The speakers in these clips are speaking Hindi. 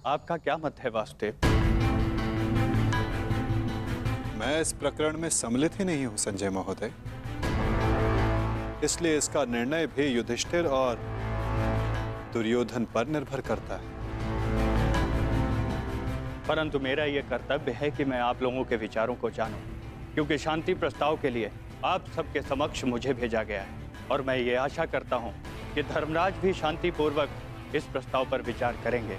आपका क्या मत है वासुदेव? मैं इस प्रकरण में सम्मिलित ही नहीं हूं संजय महोदय, इसलिए इसका निर्णय भी युधिष्ठिर और दुर्योधन पर निर्भर करता है। परंतु मेरा यह कर्तव्य है कि मैं आप लोगों के विचारों को जानूं, क्योंकि शांति प्रस्ताव के लिए आप सबके समक्ष मुझे भेजा गया है और मैं ये आशा करता हूं कि धर्मराज भी शांतिपूर्वक इस प्रस्ताव पर विचार करेंगे।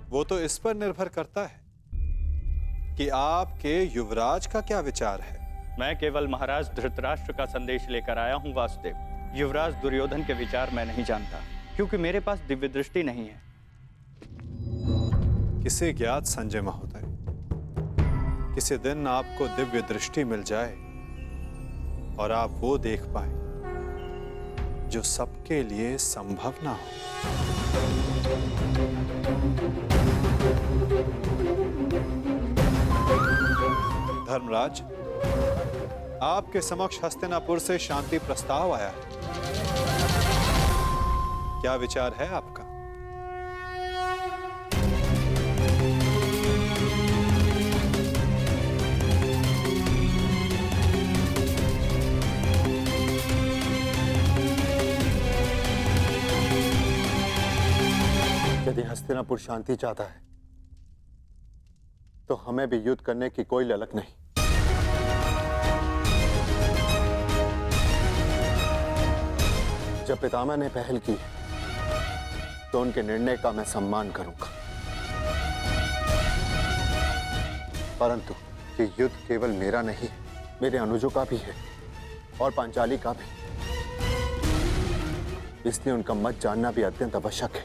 वो तो इस पर निर्भर करता है कि आपके युवराज का क्या विचार है। मैं केवल महाराज धृतराष्ट्र का संदेश लेकर आया हूं वासुदेव। युवराज दुर्योधन के विचार मैं नहीं जानता, क्योंकि मेरे पास दिव्य दृष्टि नहीं है। किसे ज्ञात संजय महोदय, किसी दिन आपको दिव्य दृष्टि मिल जाए और आप वो देख पाए जो सबके लिए संभव ना हो। धर्मराज, आपके समक्ष हस्तिनापुर से शांति प्रस्ताव आया है। क्या विचार है आपका? यदि हस्तिनापुर शांति चाहता है तो हमें भी युद्ध करने की कोई ललक नहीं। जब पितामह ने पहल की तो उनके निर्णय का मैं सम्मान करूंगा, परंतु ये युद्ध केवल मेरा नहीं, मेरे अनुजों का भी है और पांचाली का भी। इसलिए उनका मत जानना भी अत्यंत आवश्यक है।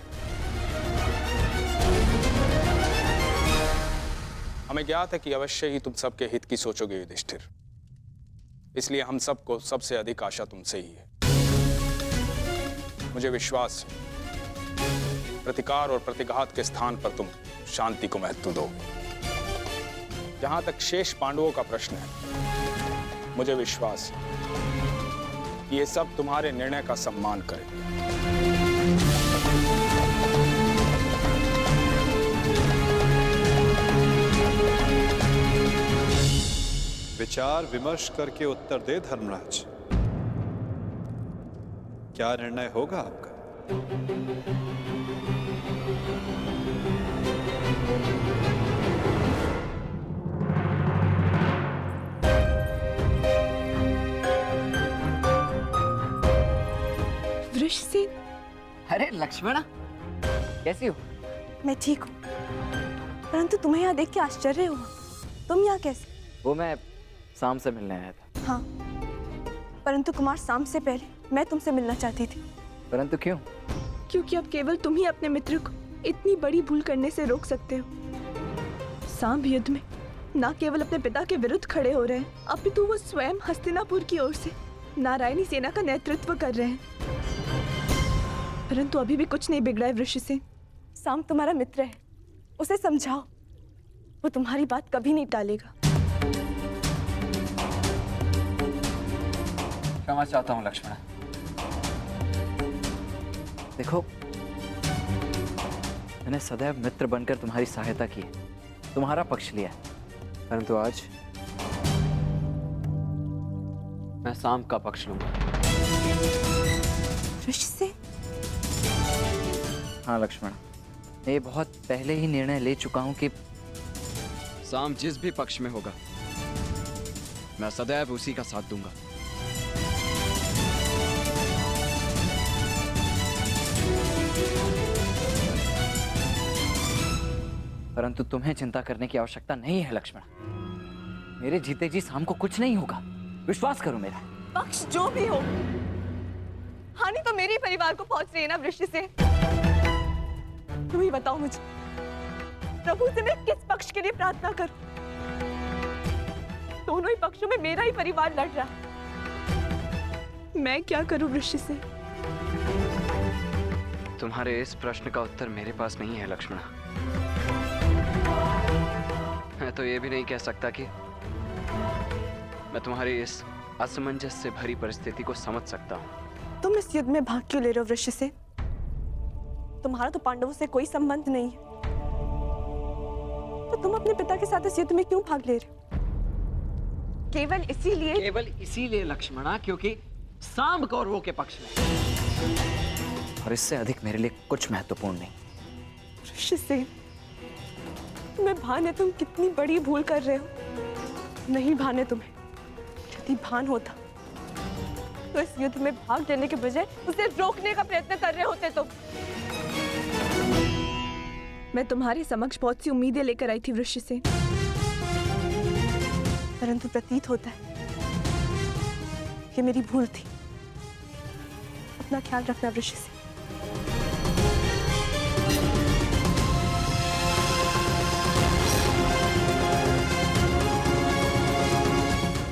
हमें ज्ञात है कि अवश्य ही तुम सबके हित की सोचोगे युधिष्ठिर, इसलिए हम सबको सबसे अधिक आशा तुमसे ही है। मुझे विश्वास है प्रतिकार और प्रतिघात के स्थान पर तुम शांति को महत्व दोगे। जहां तक शेष पांडवों का प्रश्न है, मुझे विश्वास है कि ये सब तुम्हारे निर्णय का सम्मान करेंगे। विचार विमर्श करके उत्तर दे धर्मराज। क्या निर्णय होगा आपका? वृषसेन। अरे लक्ष्मणा, कैसी हो? मैं ठीक हूँ, परंतु तुम्हें यहाँ देख के आश्चर्य हुआ। तुम यहाँ कैसे? वो मैं शाम से मिलने आया था। हाँ, परंतु कुमार शाम से पहले मैं तुमसे मिलना चाहती थी। परंतु क्यों? क्योंकि अब केवल तुम ही अपने मित्र को इतनी बड़ी भूल करने से रोक सकते हो। सांब युद्ध में न केवल अपने पिता के विरुद्ध खड़े हो रहे हैं, अपितु वो स्वयं हस्तिनापुर की ओर से नारायणी सेना का नेतृत्व कर रहे हैं। परंतु अभी भी कुछ नहीं बिगड़ा है वृषसेन। सांब तुम्हारा मित्र है, उसे समझाओ, वो तुम्हारी बात कभी नहीं टालेगा। क्षमा चाहता हूँ लक्ष्मणा। देखो, मैंने सदैव मित्र बनकर तुम्हारी सहायता की है, तुम्हारा पक्ष लिया है, परंतु आज मैं शाम का पक्ष लूंगा। वृषसेन? हाँ लक्ष्मण, मैं ये बहुत पहले ही निर्णय ले चुका हूं कि शाम जिस भी पक्ष में होगा, मैं सदैव उसी का साथ दूंगा। परंतु तुम्हें चिंता करने की आवश्यकता नहीं है लक्ष्मण। मेरे जीते जी शाम को कुछ नहीं होगा, विश्वास करो मेरा। पक्ष जो भी हो, हानि तो मेरे परिवार को पहुंच रही है ना वृषसेन। तुम ही बताओ मुझे, प्रभु से मैं किस पक्ष के लिए प्रार्थना करूं? दोनों ही पक्षों में मेरा ही परिवार लड़ रहा है। मैं क्या करूं वृषसेन? तुम्हारे इस प्रश्न का उत्तर मेरे पास नहीं है लक्ष्मणा। मैं तो ये भी नहीं कह सकता कि मैं तुम्हारी इस असमंजस से भरी परिस्थिति को समझ सकता हूँ। तुम इस युद्ध में भाग क्यों ले रहे हो वृषसेन? तुम्हारा तो पांडवों से कोई संबंध नहीं है, तो तुम अपने पिता के साथ इस युद्ध में क्यों भाग ले रहे हो? केवल इसीलिए लक्ष्मणा क्योंकि सांब कौरवों के पक्ष में, और इससे अधिक मेरे लिए कुछ महत्वपूर्ण नहीं। ऋषिसेन, तुम्हें भान है तुम कितनी बड़ी भूल कर रहे हो। नहीं भान है तुम्हें, यदि भान होता तो इस युद्ध में भाग लेने के बजाय उसे रोकने का प्रयत्न कर रहे होते तुम। मैं तुम्हारे समक्ष बहुत सी उम्मीदें लेकर आई थी ऋषिसेन, परंतु प्रतीत होता है कि मेरी भूल थी। अपना ख्याल रखना ऋषिसेन।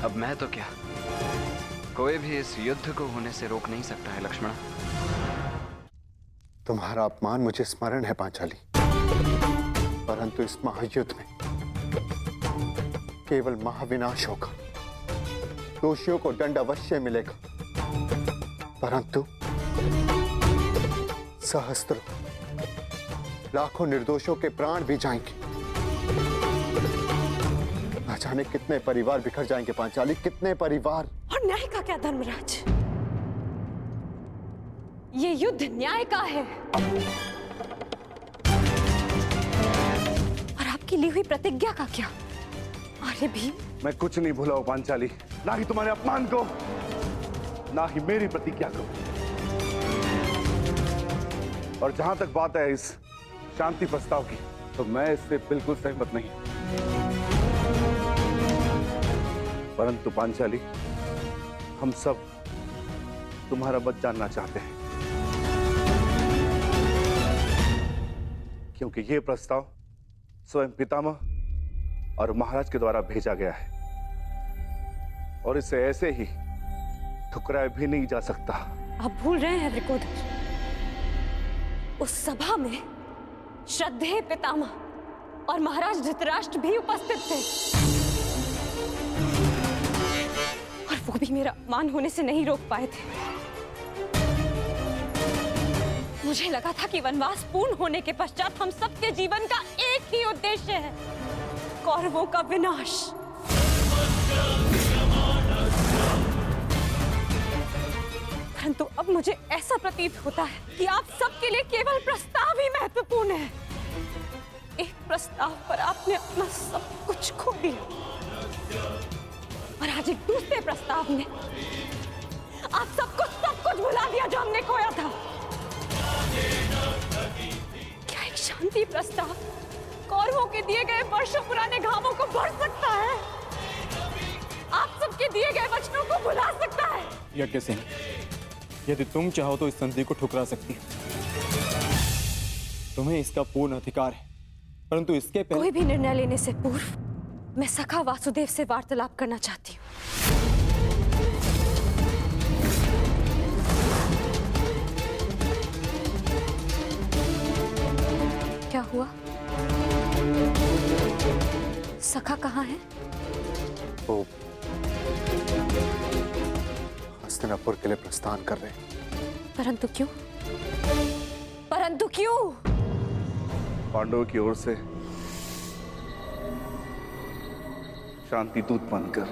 अब मैं तो क्या, कोई भी इस युद्ध को होने से रोक नहीं सकता है लक्ष्मण। तुम्हारा अपमान मुझे स्मरण है पांचाली, परंतु इस महायुद्ध में केवल महाविनाश होगा। दोषियों को दंड अवश्य मिलेगा, परंतु सहस्त्रों लाखों निर्दोषों के प्राण भी जाएंगे। न जाने कितने परिवार बिखर जाएंगे पांचाली, कितने परिवार। और न्याय का क्या धर्मराज? ये युद्ध न्याय का है, और आपकी ली हुई प्रतिज्ञा का क्या? अरे भीम, मैं कुछ नहीं भूला हूं पांचाली, ना ही तुम्हारे अपमान को, ना ही मेरी प्रतिज्ञा को। और जहां तक बात है इस शांति प्रस्ताव की, तो मैं इससे बिल्कुल सहमत नहीं। परंतु पांचाली, हम सब तुम्हारा मत जानना चाहते हैं, क्योंकि यह प्रस्ताव स्वयं पितामह और महाराज के द्वारा भेजा गया है, और इसे ऐसे ही ठुकराया भी नहीं जा सकता। आप भूल रहे हैं वृकोदर, उस सभा में श्रद्धेय पितामह और महाराज धृतराष्ट्र भी उपस्थित थे, और वो भी मेरा अपमान होने से नहीं रोक पाए थे। मुझे लगा था कि वनवास पूर्ण होने के पश्चात हम सबके जीवन का एक ही उद्देश्य है, कौरवों का विनाश। परंतु अब मुझे ऐसा प्रतीत होता है कि आप सबके लिए केवल प्रस्ताव ही महत्वपूर्ण है। एक प्रस्ताव पर आपने अपना सब कुछ खो दिया, और आज एक दूसरे प्रस्ताव में आप सब कुछ भुला दिया जो हमने खोया था। क्या एक शांति प्रस्ताव कौरवों के दिए गए वर्षों पुराने घावों को भर सकता है? आप सबके दिए गए वचनों को भुला सकता है? यज्ञसेन, यदि तुम चाहो तो इस संधि को ठुकरा सकती हो। तुम्हें इसका पूर्ण अधिकार है, परंतु इसके पहले कोई भी निर्णय लेने से पूर्व मैं सखा वासुदेव से वार्तालाप करना चाहती हूँ। क्या हुआ? सखा कहाँ है? वो हस्तिनापुर के लिए प्रस्थान कर रहे हैं। परंतु क्यों? परंतु क्यों? पांडवों की ओर से शांति दूत बनकर।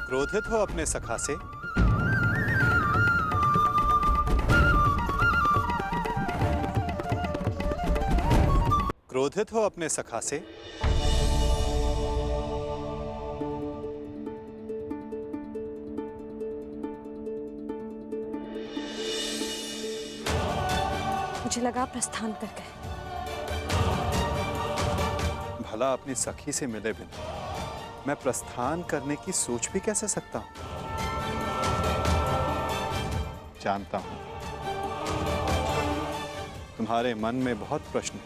क्रोधित हो अपने सखा से? क्रोधित हो अपने सखा से? मुझे लगा प्रस्थान कर गए। भला अपनी सखी से मिले बिना मैं प्रस्थान करने की सोच भी कैसे सकता हूं? जानता हूं तुम्हारे मन में बहुत प्रश्न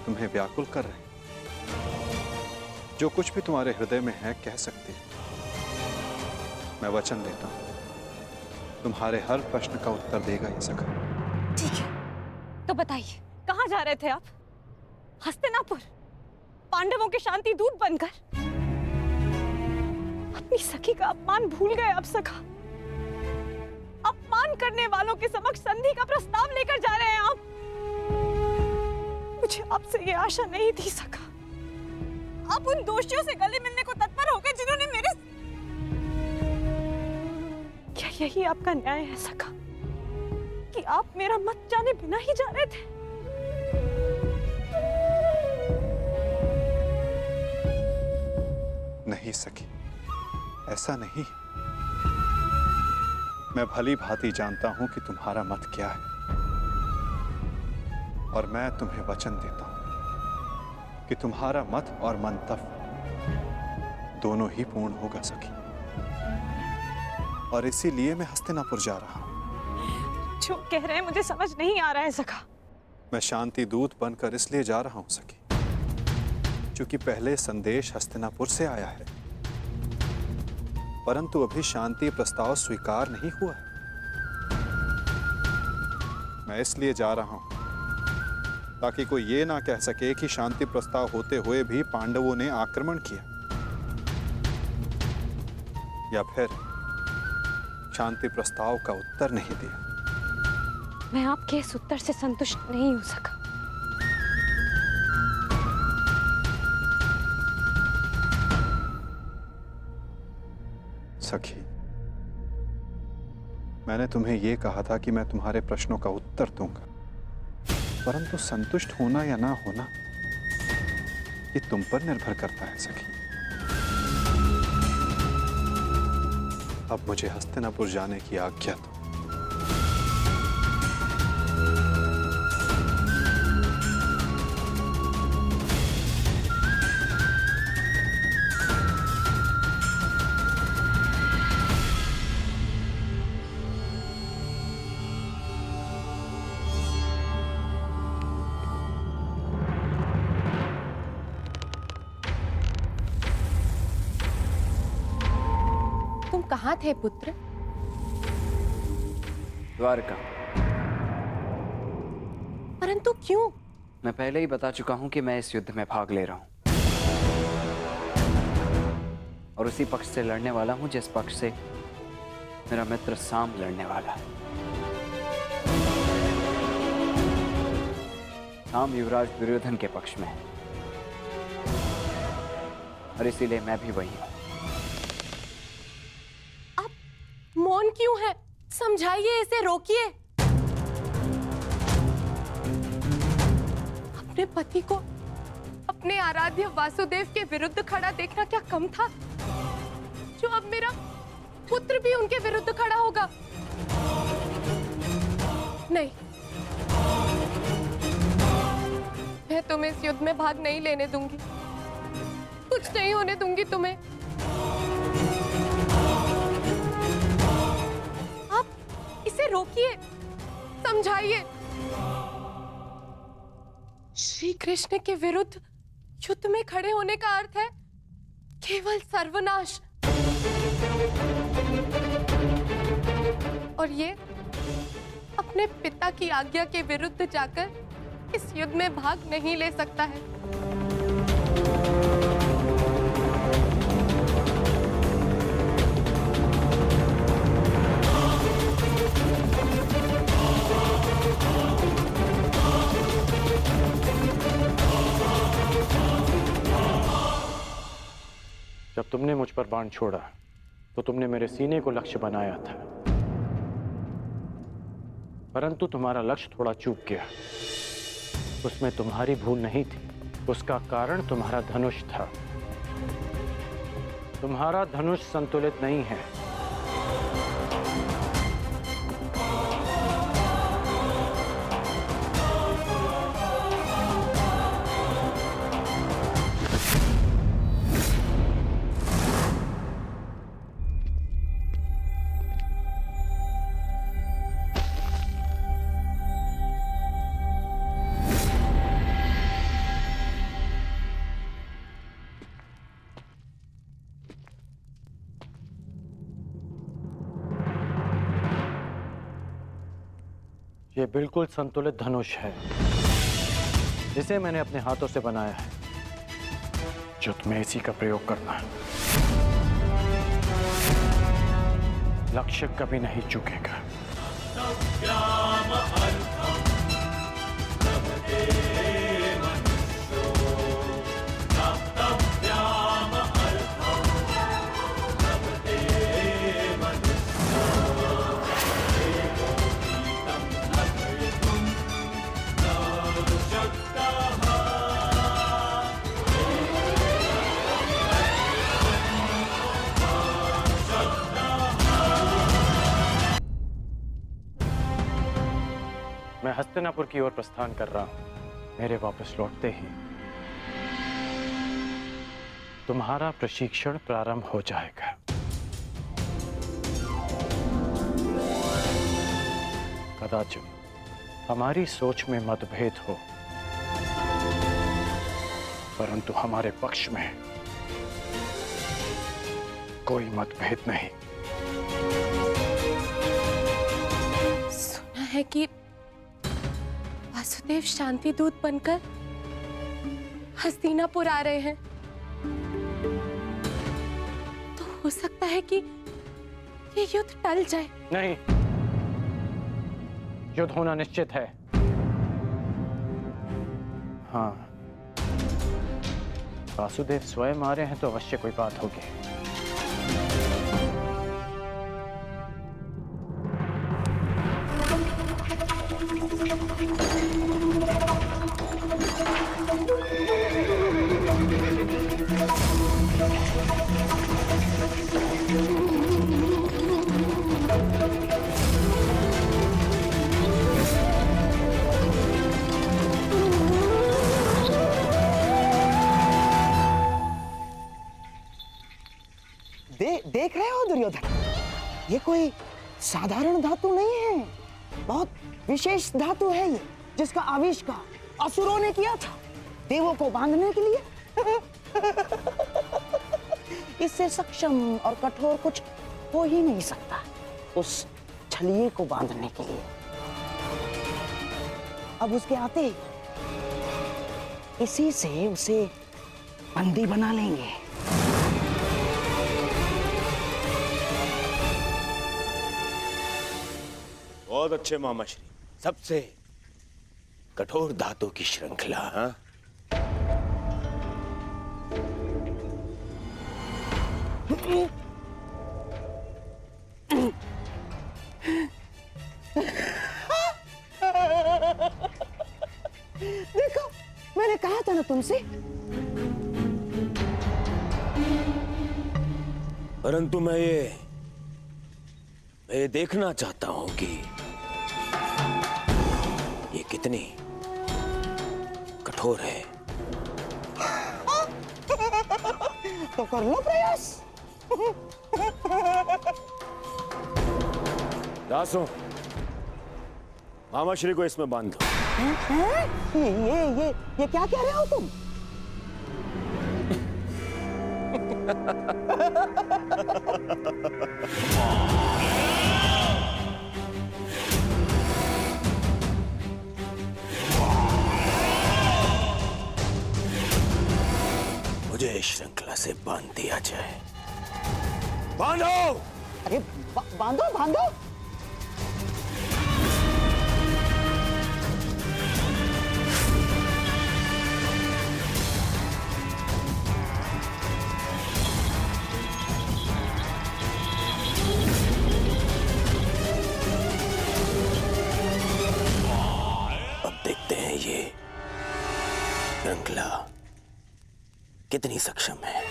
तुम्हें व्याकुल कर रहे हैं। जो कुछ भी तुम्हारे हृदय में है कह सकते हो। मैं वचन देता हूं तुम्हारे हर प्रश्न का उत्तर देगा ये सखा। ठीक है, तो बताइए कहाँ जा रहे थे आप? हस्तिनापुर, पांडवों के शांति दूत बनकर? अपनी सखी का अपमान भूल गए आप सखा? अपमान करने वालों के समक्ष संधि का प्रस्ताव लेकर जा रहे हैं आप? मुझे आपसे ये आशा नहीं थी सखा। आप उन दोषियों से गले मिलने को तत्पर हो गए जिन्होंने मेरे... क्या यही आपका न्याय है सखा कि आप मेरा मत जाने बिना ही जा रहे थे? नहीं सखी, ऐसा नहीं। मैं भली भांति जानता हूं कि तुम्हारा मत क्या है, और मैं तुम्हें वचन देता हूं कि तुम्हारा मत और मंतव्य दोनों ही पूर्ण होगा सखी। और इसीलिए मैं हस्तिनापुर जा रहा हूं। जो कह रहे हैं मुझे समझ नहीं आ रहा है सखा। मैं शांति दूत बनकर इसलिए जा रहा हूं सखी क्योंकि पहले संदेश हस्तिनापुर से आया है, परंतु अभी शांति प्रस्ताव स्वीकार नहीं हुआ है। मैं इसलिए जा रहा हूं ताकि कोई ये ना कह सके कि शांति प्रस्ताव होते हुए भी पांडवों ने आक्रमण किया, या फिर शांति प्रस्ताव का उत्तर नहीं दिया। मैं आपके इस उत्तर से संतुष्ट नहीं हो सका। सखी, मैंने तुम्हें यह कहा था कि मैं तुम्हारे प्रश्नों का उत्तर दूंगा, परंतु संतुष्ट होना या ना होना ये तुम पर निर्भर करता है सखी। अब मुझे हस्तिनापुर जाने की आज्ञा दो। कहाँ थे पुत्र? द्वारका। परंतु क्यों? मैं पहले ही बता चुका हूं कि मैं इस युद्ध में भाग ले रहा हूं, और उसी पक्ष से लड़ने वाला हूं जिस पक्ष से मेरा मित्र साम लड़ने वाला है। साम युवराज दुर्योधन के पक्ष में है, और इसीलिए मैं भी वही हूं। मौन क्यों है? समझाइए, इसे रोकिए। अपने पति को अपने आराध्य वासुदेव के विरुद्ध खड़ा देखना क्या कम था, जो अब मेरा पुत्र भी उनके विरुद्ध खड़ा होगा? नहीं, मैं तुम्हें इस युद्ध में भाग नहीं लेने दूंगी। कुछ नहीं होने दूंगी तुम्हें। इसे रोकिए, समझाइए। श्री कृष्ण के विरुद्ध युद्ध में खड़े होने का अर्थ है केवल सर्वनाश, और ये अपने पिता की आज्ञा के विरुद्ध जाकर इस युद्ध में भाग नहीं ले सकता है। जब तुमने मुझ पर बाण छोड़ा तो तुमने मेरे सीने को लक्ष्य बनाया था, परंतु तुम्हारा लक्ष्य थोड़ा चूक गया। उसमें तुम्हारी भूल नहीं थी, उसका कारण तुम्हारा धनुष था। तुम्हारा धनुष संतुलित नहीं है। ये बिल्कुल संतुलित धनुष है। इसे मैंने अपने हाथों से बनाया है। जो तुम्हें इसी का प्रयोग करना है। लक्ष्य कभी नहीं चूकेगा। मैं हस्तिनापुर की ओर प्रस्थान कर रहा हूं। मेरे वापस लौटते ही तुम्हारा प्रशिक्षण प्रारंभ हो जाएगा। कदाचित हमारी सोच में मतभेद हो, परंतु हमारे पक्ष में कोई मतभेद नहीं। सुना है कि वासुदेव शांति दूत बनकर हस्तिनापुर आ रहे हैं, तो हो सकता है कि ये युद्ध टल जाए। नहीं, युद्ध होना निश्चित है। हाँ, वासुदेव स्वयं आ रहे हैं तो अवश्य कोई बात होगी। देख रहे हो दुर्योधन, ये कोई साधारण धातु नहीं है, बहुत विशेष धातु है ये, जिसका आविष्कार असुरों ने किया था देवों को बांधने के लिए। इससे सक्षम और कठोर कुछ हो ही नहीं सकता उस छलिए को बांधने के लिए। अब उसके आते इसी से उसे बंदी बना लेंगे। बहुत अच्छे मामाश्री, सबसे कठोर धातु की श्रृंखला। हाँ? देखो, मैंने कहा था ना तुमसे। परंतु मैं ये देखना चाहता हूं कि ये कितनी कठोर है। तो कर लो प्रयास। दासों, मामाश्री को इसमें बांध दो। ये क्या कह रहे हो तुम? मुझे इस श्रृंखला से बांध दिया जाए। बांधो! अरे बांधो बांधो। अब देखते हैं ये श्रृंखला कितनी सक्षम है।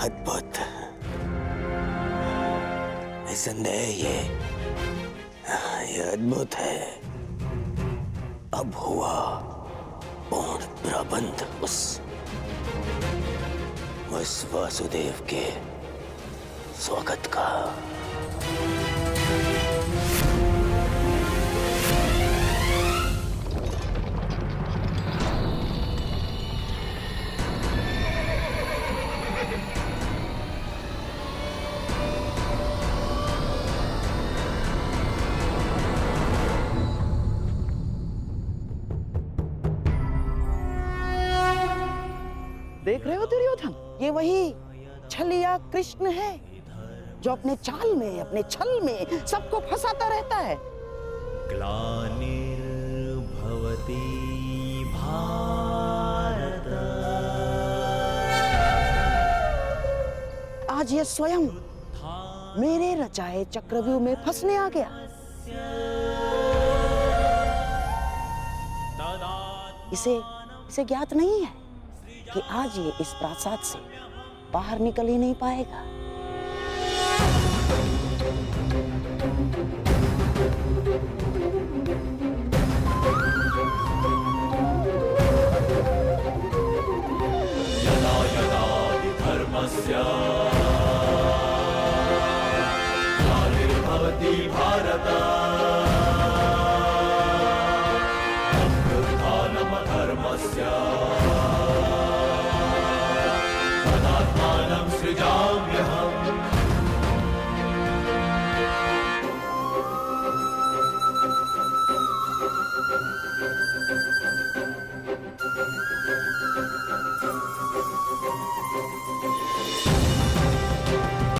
अद्भुत, निसंदेह ये अद्भुत है। अब हुआ पूर्ण प्रबंध उस उस वासुदेव के स्वागत का। देख रहे हो दुर्योधन, ये वही छलिया कृष्ण है जो अपने चाल में, अपने छल में सबको फंसाता रहता है। ग्लानिर्भवति भारत। आज ये स्वयं मेरे रचाए चक्रव्यूह में फंसने आ गया। इसे ज्ञात नहीं है कि आज ये इस प्रासाद से बाहर निकल ही नहीं पाएगा।